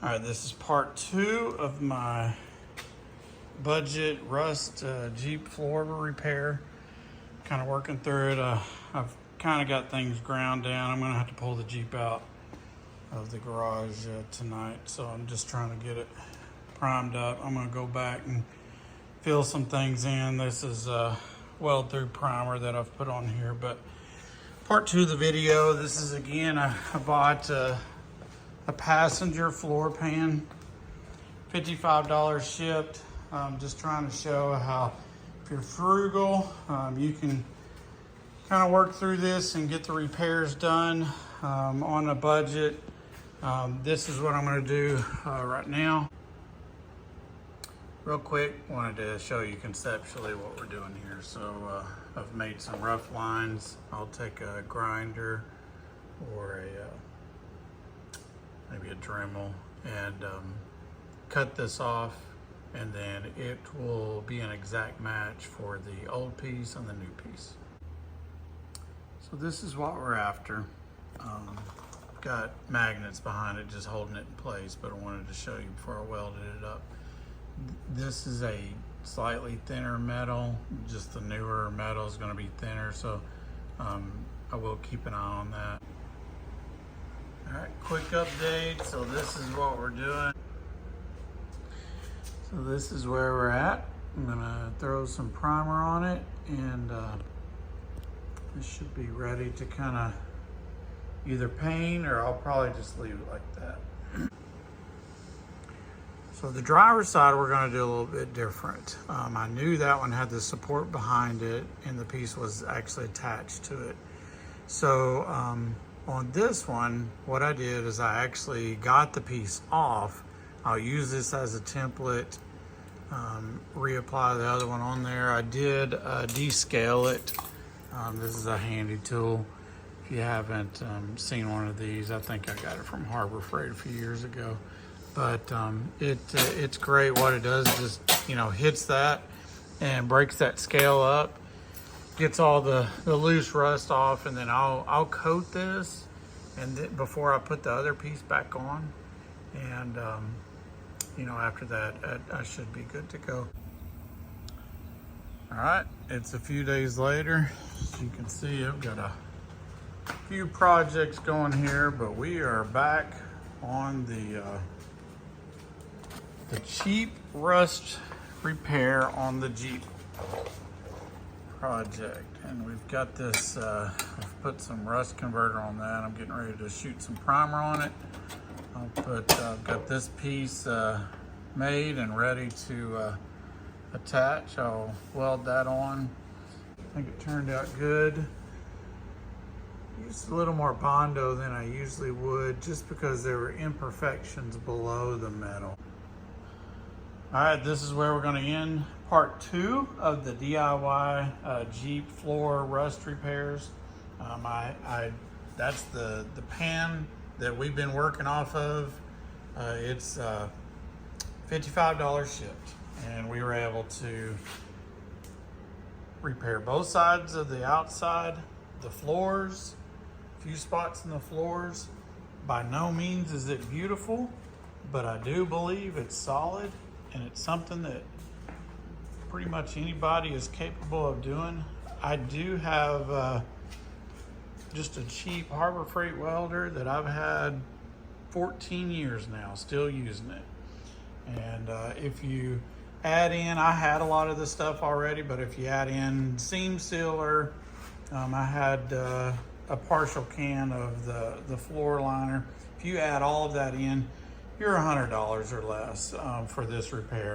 All right, this is part 2 of my budget rust Jeep floor repair. Kind of working through it. I've kind of got things ground down. I'm gonna have to pull the Jeep out of the garage tonight, so I'm just trying to get it primed up. I'm gonna go back and fill some things in. This is weld through primer that I've put on here, but part 2 of the video. This is again, I bought a passenger floor pan, $55 shipped. Just trying to show how if you're frugal, you can kind of work through this and get the repairs done on a budget. This is what I'm going to do right now. Real quick, wanted to show you conceptually what we're doing here. So I've made some rough lines. I'll take a grinder or maybe a Dremel and cut this off, and then it will be an exact match for the old piece and the new piece. So this is what we're after. Got magnets behind it just holding it in place, but I wanted to show you before I welded it up. This is a slightly thinner metal, just the newer metal is going to be thinner, so I will keep an eye on that. All right, quick update. So this is what we're doing. So this is where we're at. I'm gonna throw some primer on it, and this should be ready to kind of either paint, or I'll probably just leave it like that. So the driver's side, we're gonna do a little bit different. I knew that one had the support behind it, and the piece was actually attached to it. So on this one, what I did is I actually got the piece off. I'll use this as a template, reapply the other one on there. I did descale it. This is a handy tool. If you haven't seen one of these, I think I got it from Harbor Freight a few years ago. But it's great. What it does is just, hits that and breaks that scale up. Gets all the loose rust off, and then I'll coat this and before I put the other piece back on, and after that I should be good to go. All right, it's a few days later. As you can see, I've got a few projects going here, but we are back on the cheap rust repair on the Jeep project. And we've got this, I've put some rust converter on that. I'm getting ready to shoot some primer on it. I've got this piece made and ready to attach. I'll weld that on. I think it turned out good. Used a little more Bondo than I usually would, just because there were imperfections below the metal. All right, this is where we're going to end part 2 of the DIY Jeep floor rust repairs. That's the pan that we've been working off of. It's $55 shipped, and we were able to repair both sides of the outside, the floors, a few spots in the floors. By no means is it beautiful, but I do believe it's solid. And it's something that pretty much anybody is capable of doing. I do have just a cheap Harbor Freight welder that I've had 14 years now, still using it. And if you add in, I had a lot of this stuff already, but if you add in seam sealer, I had a partial can of the floor liner. If you add all of that in, you're $100 or less for this repair.